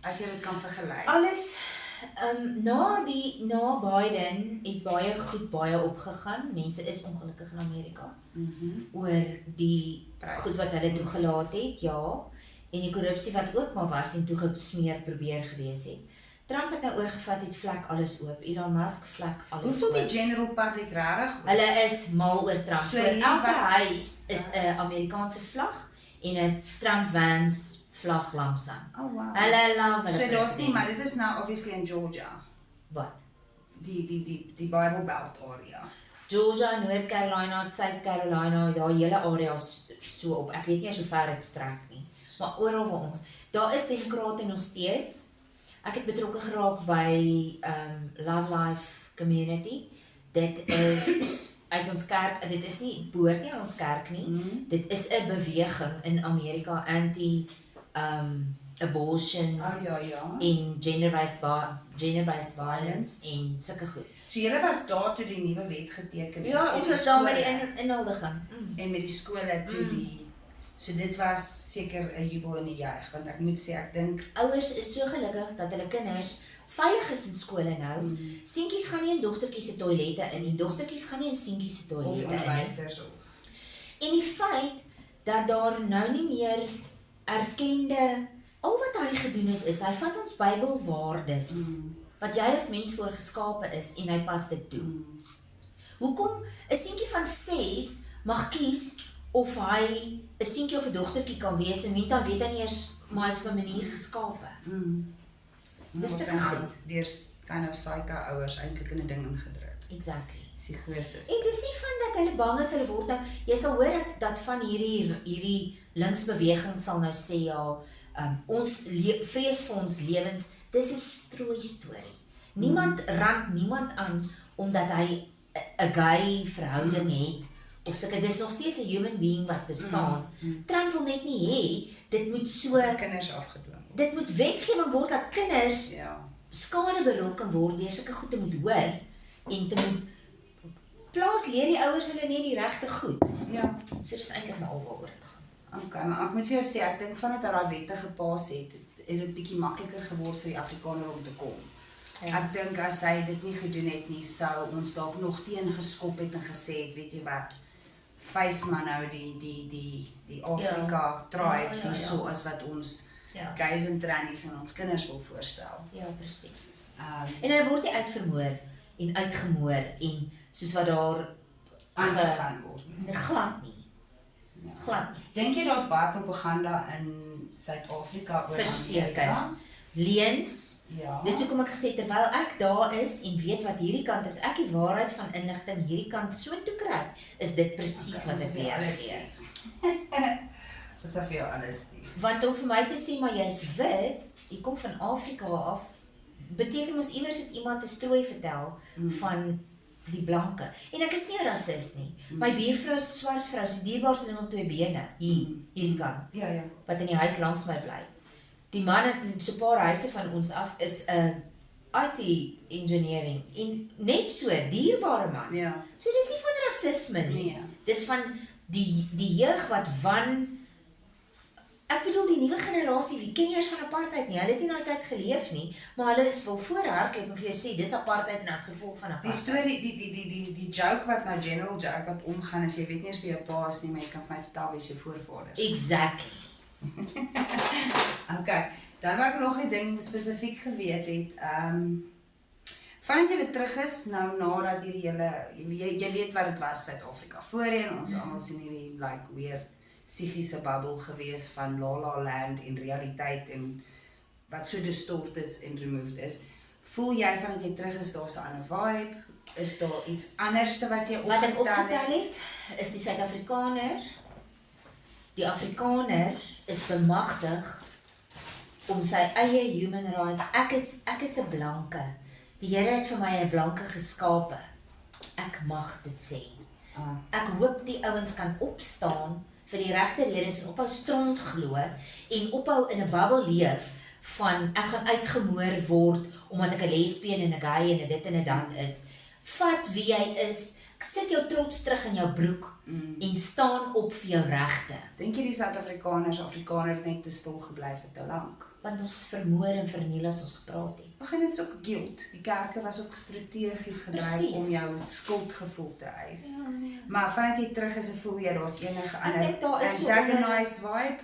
as jy dit kan vergelyk? Alles, na Biden het baie opgegaan. Mense is ongelukkig in Amerika oor die goed wat hulle toegelaat het, ja. En die korrupsie wat ook maar was en toegesmeer probeer gewees het. Trump het nou oorgevat het vlek alles oop. Elon Musk vlek alles Hoe voel oop. die general public rarig? Hulle is mal oor Trump. So Voor nie elke wat- huis is 'n Amerikaanse vlag en 'n Trump Vans vlag langsaan. Oh wow. Hulle love So hulle daar's nie, president. maar dit is nou obviously in Georgia. Wat? Die Bible Belt area. Georgia, North Carolina, South Carolina, daai hele areas so op. Ek weet nie eens hoe ver dit strek nie. Maar oral waar ons. Daar is demokrate nog steeds. Ek het betrokke geraak by Love Life Community. Dit is uit ons kerk, dit is nie behoort nie aan ons kerk nie. Dit is 'n beweging in Amerika anti abortions Ja. en gender-based violence en sulke goed. So julle was daar toe die nuwe wet geteken is. Ja, teen ons die was saam met skole. die inhuldiging. En met die skole toe die so dit was seker 'n jubel en 'n juig want ek moet sê ek dink Ouers is so gelukkig dat hulle kinders veilig is in skole nou. Seentjies gaan nie in dogtertjies se toilette in nie. Dogtertjies gaan nie in seentjies se of toilette in nie. onderwysers of En die feit dat daar nou nie meer erkende al wat hy gedoen het is hy vat ons Bybelwaardes wat jy as mens voorgeskape is en hy pas dit toe. Hoekom 'n seentjie van 6 mag kies of hy 'n seentjie of 'n dogtertjie kan wees en dan weet hy nie eers maar hy is op 'n manier geskape. Dis sulke goed. Deur kind of psycho ouers eintlik in 'n ding ingedruk. Exactly. Psigoses. En dis nie van dat hulle bang is hulle word nou, jy sal hoor dat van hierdie linksbeweging sal nou sê ja, ons vrees vir ons lewens, dis 'n strooi storie. Niemand rand niemand aan omdat hy 'n gay verhouding het of sulke, dis nog steeds 'n human being wat bestaan. Trump wil net nie hê dit moet so Kinders afgedwing word. dit moet wetgewing word dat kinders Ja. skade berokken word deur sulke goed te moet hoor en te moet plaas leer die ouers hulle net die regte goed. Ja. So dis eintlik maar alwaaroor dit gaan. Okay, maar ek moet vir jou sê ek dink vandat daai wette gepas het dit bietjie makliker geword vir die Afrikaner om te kom. Ja. Ek dink as hy dit nie gedoen het nie, sou ons dalk nog teengeskop het en gesê het, weet jy wat, face maar nou die Afrika tribes Ja. so as wat ons Ja. gays en trannies en ons kinders wil voorstel. Ja, presies. En hulle word nie uitvermoor en uitgemoor en soos wat daar Aangegaan word. glad nie. Glad nie. Dink jy daar's baie propaganda in Suid-Afrika oor Verseker. Amerika? Leens. Ja. Dis hoekom ek gesê terwyl ek daar is en weet wat hierdie kant is, ek die waarheid van inligting hierdie kant so toe kry, is dit presies wat ek weergee. Wat sê vir jou alles nie. Want om vir my te sê maar jy's wit, jy kom van Afrika af, beteken ons iewers het iemand 'n storie vertel van die blanke. En ek is nie 'n rasis nie. My buurvrou is 'n swart vrou, sy dierbaarste ding op 2 bene, hierdie kant, Ja. wat in die huis langs my bly. Die man het so 'n paar huise van ons af is 'n IT engineering en net so dierbare man. Ja. So dis nie van rasisme nie. Nee. Dis van die jeug wat ek bedoel die nuwe generasie, wie ken eers van apartheid nie? Hulle het nie daai tyd geleef nie, maar hulle wil voorhardloop en vir jou sê dis apartheid en as gevolg van Die apartheid. storie, die joke wat nou general joke wat omgaan is, jy weet nie eens wie jou pa is nie, maar jy kan vir my vertel wie is jou voorvaders. Exactly. Okay, dan wat ek nog 'n ding spesifiek geweet het, vandat jy weer terug is, nou nadat hierdie hele, jy weet wat dit was, Suid-Afrika voorheen, ons almal sien hierdie like weird psigiese bubbel gewees van La La Land en realiteit en wat so distort is en removed is. Voel jy vandat jy terug is, daar's 'n ander vibe? Is daar iets anderste wat jy Wat ek opgetel opgetel het, is die Suid-Afrikaner. Die Afrikaner is bemagtig om sy eie human rights. Ek is 'n blanke. Die Here het vir my 'n blanke geskape. Ek mag dit sê. Ek hoop die ouens kan opstaan vir die regte redes en ophou stront glo en ophou in 'n bubbel leef van ek gaan uitgemoor word omdat ek 'n lesbien en 'n gay en 'n dit en 'n dat is. Vat wie jy is. Sit jou trots terug in jou broek en staan op vir jou regte. Dink jy die Suid-Afrikaner het net te stil gebly vir te lank? want ons is vermoor en verniel as ons gepraat het. Ag, en dit is ook guilt. Die kerke was ook strategies gebruik Precies. om jou skuldgevoel te eis. Ja. Maar vanaf jy terug is, voel jy daar's enige dink daar ander is so antagonized vibe. Ek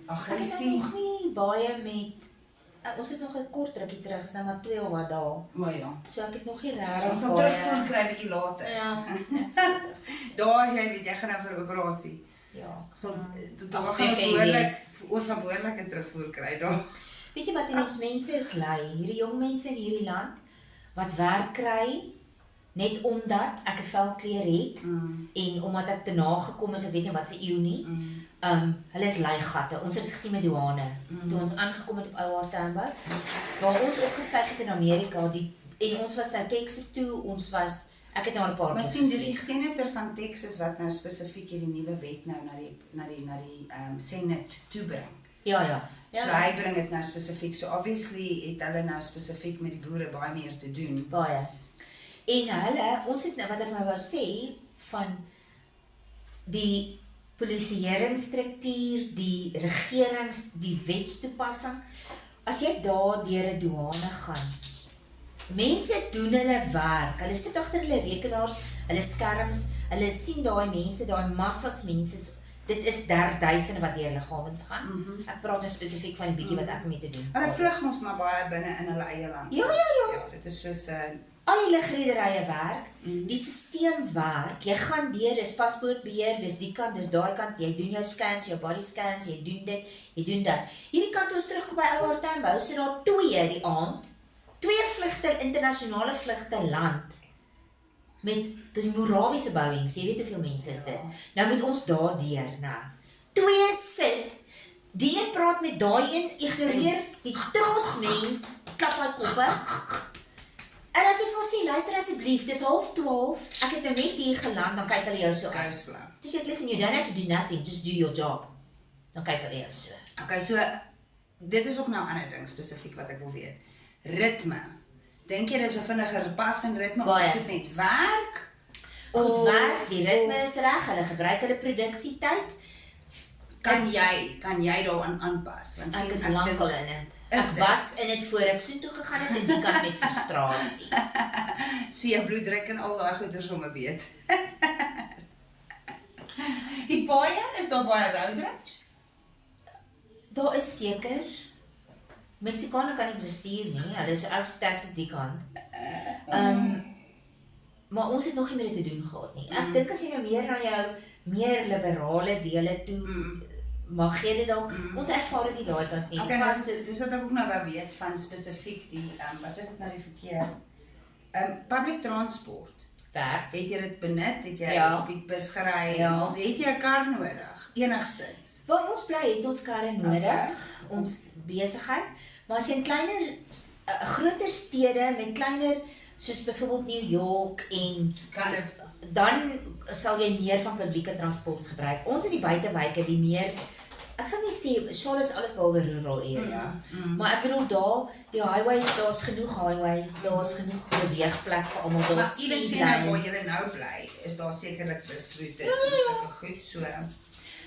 het Aggressie. nog nie baie met, ons is nog 'n kort rukkie terug, is nou maar 2 of wat dae. Maar ja. So ek het nog nie Ons regtig sal terugvoer kry bietjie later. Ja, ek sal terug. Daar as jy weet, jy gaan nou vir 'n operasie. Ja. So, Ag, ons gaan behoorlike terugvoer kry daar. Weet jy wat en ons mense is lui, hierdie jong mense in hierdie land, wat werk kry, net omdat ek 'n velkleur het, en omdat ek te nagekom is, ek weet nie wat se eeu nie, hulle is lui gatte. Ons het dit gesien met douane, toe ons aangekom het op Ou Tambo, waar ons opgestyg het in Amerika, en ons was nou Texas toe, ek het nou 'n paar Maar keer sien, dis die gevlieg. senator van Texas wat nou spesifiek hierdie nuwe wet nou na die Senate toe bring. Ja. So hy bring dit nou spesifiek. So obviously het hulle nou spesifiek met die boere baie meer te doen. Baie. En ons het nou, wat ek nou wou sê, van die polisieeringsstruktuur, die regerings, die wetstoepassing, as jy daar deur 'n douane gaan, mense doen hulle werk, hulle sit agter hulle rekenaars, hulle skerms, hulle sien daai mense, daai massas mense, dit is duisende wat deur liggawens gaan. Ek praat nou spesifiek van die bietjie wat ek mee te doen. Hulle vlug ons maar baie binne in hulle eie land. Ja. Ja, dit is soos Al die ligrederye werk, die stelsel werk, jy gaan deur, dis paspoortbeheer, dis die kant, dis daai kant, jy doen jou scans, jou body scans, jy doen dit, jy doen dat. Hierdie kant ons terugkom by Ou Tambo, sit daar 2 die aand, 2 internasionale vlugte land, met die Morawiese Boeings, jy weet hoeveel mense is dit. Nou moet ons daar deur, nou. 2 sit, die een praat met daai een, ignoreer die trosmens, klap my koppe. En as jy vir ons sê, luister asseblief, dis 11:30, ek het nou net hier geland, dan kyk hulle jou so aan. Dis ek, listen, you don't have to do nothing, just do your job. Dan kyk hulle jou so. Okay, so dit is ook nou 'n ander ding spesifiek wat ek wil weet. Ritme. Dink jy dis 'n vinniger passende ritme Baie. of goed net werk? Goed werk, die ritme is reg, hulle gebruik hulle produksietyd. Kan jy daaraan aanpas? Want Ek is dink- lankal in dit. Is Ek dit? was in dit voor ek soontoe gegaan het en die kant met frustrasie. So jou bloeddruk en al daai goeie somme weet. Die paaie, is daar baie road rage? Daar is seker Meksikane kan nie bestuur nie. Hulle is so erg sterk as die kant. Maar ons het nog nie met dit te doen gehad nie. Ek dink as jy nou meer na jou meer liberale dele toe mag jy dit dalk. Ons ervaar dit nie daai kant nie. Okay, nou Pas dis wat ek ook nou wou weet van spesifiek die wat is dit nou die verkeer? Public transport. werk. Het jy dit benut? Het jy Ja. op die bus gery? Ja. Ons het jy 'n kar nodig? Enigsins. Waar ons bly het ons karre nodig, ons besigheid, maar as jy in kleiner, groter stede met kleiner, soos byvoorbeeld New York en dan sal jy meer van publieke transport gebruik. Ons in die buitewyke die meer, ek sal nie sê Charlotte's alles behalwe rural area, maar ek bedoel daar, die highways, daar's genoeg highways, daar's genoeg beweegplek vir almal, Maar daar's even sê nou waar jy nou bly, is daar sekerlik busroetes en sulke goed so.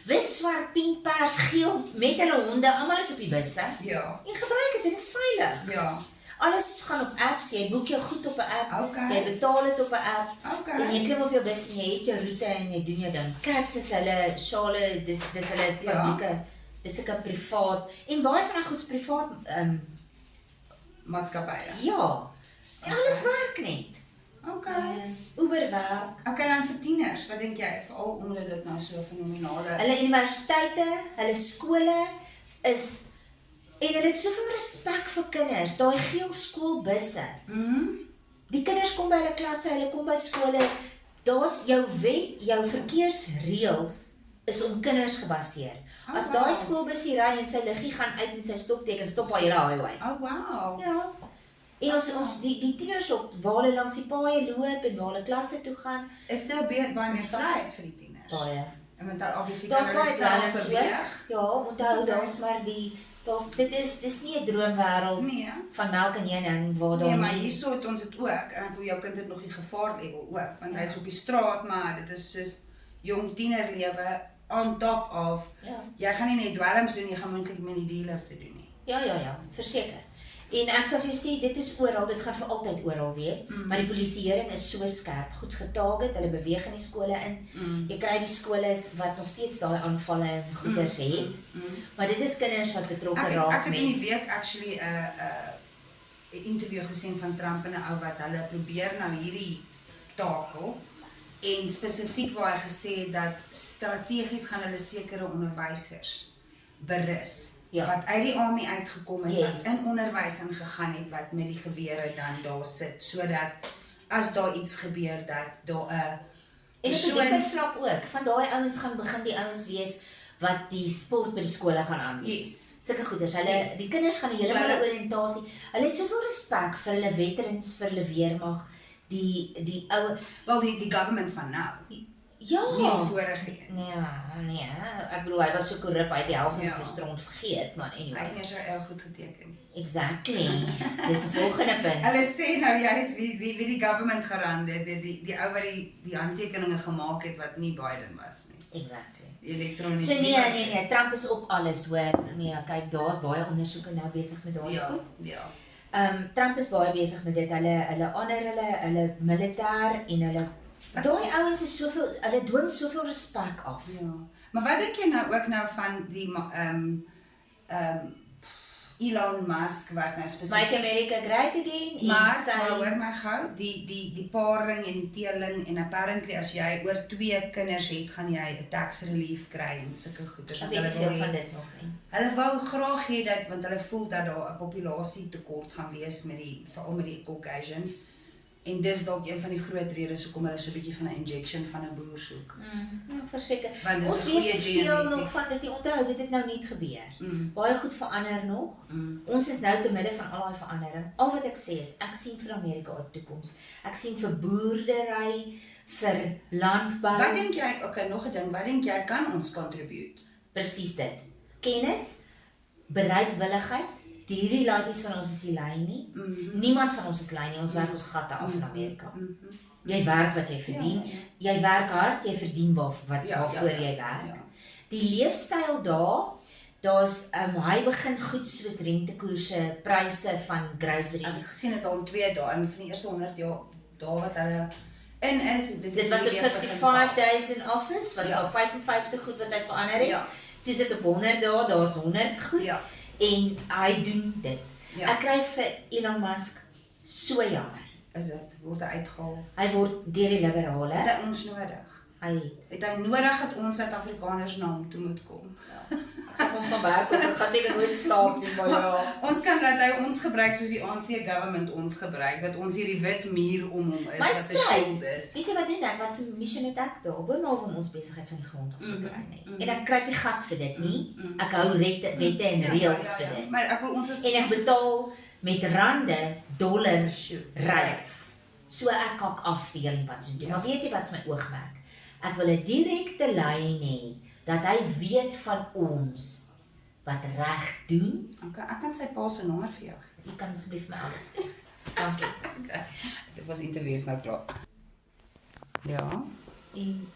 wit, swart, pink, pers, geel, met hulle honde, almal is op die busse. Ja. Jy gebruik dit en dit is veilig. Ja. Alles gaan op apps, jy boek jou goed op 'n app, Okay. jy betaal dit op 'n app, Okay. en jy klim op jou bus en jy het jou roete en jy doen jou ding. Cats is hulle, Charlotte, dis hulle publieke, dis sulke privaat, en baie van die goeds privaat, Maatskappye. ja, alles werk net. Okay. Uber werk, Okay, dan vir tieners, wat dink jy? Veral omdat dit nou so fenomenale hulle universiteite, hulle skole is, en hulle het soveel respek vir kinders, daai geel skoolbusse. Die kinders kom by hulle klasse, hulle kom by skole, daar's jou jou verkeersreëls is om kinders gebaseer. As daai skoolbus hier ry en sy liggie gaan uit met sy stopteken, stop haar hele highway. Oh wow. Ja. En ons die tieners op waar hulle langs die paaie loop en waar hulle klasse toe gaan, Is daar baie meer vryheid vir die tieners? baie. En want daar obviously Daar's kan hulle baie self talents beweeg. ook. Ja, onthou daar's maar dis nie 'n droomwêreld Nee. van melk en heuning waar Nee, daar maar hierso het ons dit ook. En ek wil jou kind het nog die gevaarlevel ook, want hy's op die straat, maar dit is soos jong tienerlewe on top of Ja. jy gaan nie net dwelms doen, jy gaan moontlik met die dealer te doen nie. Ja, verseker. En ek sal vir jou sê, dit is oral, dit gaan vir altyd oral wees, maar die polisieering is so skerp, goed getarget, hulle beweeg in die skole in, jy kry die skole wat nog steeds daai aanvalle en goeders het, maar dit is kinders wat betrokke raak Ek het in die week actually 'n interview gesien van Trump en 'n ou wat hulle probeer nou hierdie takel, en spesifiek waar hy gesê het dat strategies gaan hulle sekere onderwysers berus, wat uit die army uitgekom het, wat in onderwys ingegaan het, wat met die gewere dan daar sit, sodat as daar iets gebeur, dat daar 'n en op 'n dieper vlak ook, van daai ouens gaan begin die ouens wees, wat die sport by die skole gaan aanbied. Sulke goeders, die kinders gaan 'n hele oriëntasie, hulle het soveel respek vir hulle veterans, vir hulle weermag, die ou, wel die government van nou, ja, nie die vorige een. Nee, ek bedoel, hy was so korrup, hy het die helfte van sy stront vergeet, maar Hy anyway. het nie so erg goed geteken. Exactly, dis die volgende punt. Hulle sê nou juist wie die government gerand het, die ou wat die handtekeninge gemaak het, wat nie Biden was nie. Exactly. Elektronies. So nee, Trump is op alles, hoor, nee, kyk, daar's baie ondersoeke nou besig met daai goed. Ja. Trump is baie besig met dit, hulle honor hulle militêr en hulle, daai ouens is soveel, hulle dwing soveel respek af. Ja. Maar wat dink jy nou ook nou van die Elon Musk wat nou spesifiek Make America Great Again, maar hoor my gou, die paring en die teeling en apparently as jy oor 2 kinders het, gaan jy 'n tax relief kry en sulke goeders. Ek weet nie veel van dit nog nie. Hulle wou graag hê dat, want hulle voel dat daar 'n populasie tekort gaan wees veral met die Caucasian. En dis dalk een van die groot redes hoekom hulle so 'n bietjie van 'n injection van 'n boer soek. Ja, verseker. Want dis Ons 'n goeie weet nie veel genetiek. nog van dit, jy onthou, dit het nou net gebeur. Baie goed verander nog. Ons is nou te midde van al daai verandering. Al wat ek sê is, ek sien vir Amerika 'n toekoms. Ek sien vir boerdery, vir landbou. Wat dink jy, nog 'n ding, wat dink jy kan ons contribute? Presies dit. Kennis, bereidwilligheid. Hierdie laities van ons is nie lui nie. Niemand van ons is lui nie. Ons werk ons gatte af in Amerika. Jy werk wat jy verdien. Jy werk hard, jy verdien waarvoor jy werk. Die leefstyl daar's hy begin goed soos rentekoerse, pryse van Ek groceries. het gesien dit al in 2 dae en van die eerste 100 dae wat hulle in is. Dit was op 55 days in office, was al 55 goed wat hy verander het. Ja. Toe sit op 100 dae, daar's 100 goed. Ja. En hy doen dit. Ek kry vir Elon Musk so jammer. Is dit, word hy uitgehaal? Hy word deur die liberale. Het hy ons nodig? Het hy nodig dat ons Suid-Afrikaners na hom toe moet kom? Ek sal vir hom gaan werk, ek gaan seker nooit slaap nie, maar ja. Ons kan laat hy ons gebruik soos die ANC government ons gebruik, dat ons hierdie wit muur om hom is, My wat 'n shield is. Weet jy wat doen ek? Wat se mission het ek daar? Boonop om ons besigheid van die grond af te kry nie. En ek kruip die gat vir dit nie. Ek hou wette en reëls vir dit. Maar ek wil ons is En ek betaal met rande, dollar, reis. So ek kak af die hele pad so doen. Maar weet jy wat is my oogmerk? Ek wil 'n direkte lyn hê, dat hy weet van ons wat reg doen. Ek kan sy pa se nommer vir jou gee. Jy kan asseblief my alles gee. Dankie. Dit was interviews nou klaar. Ja. En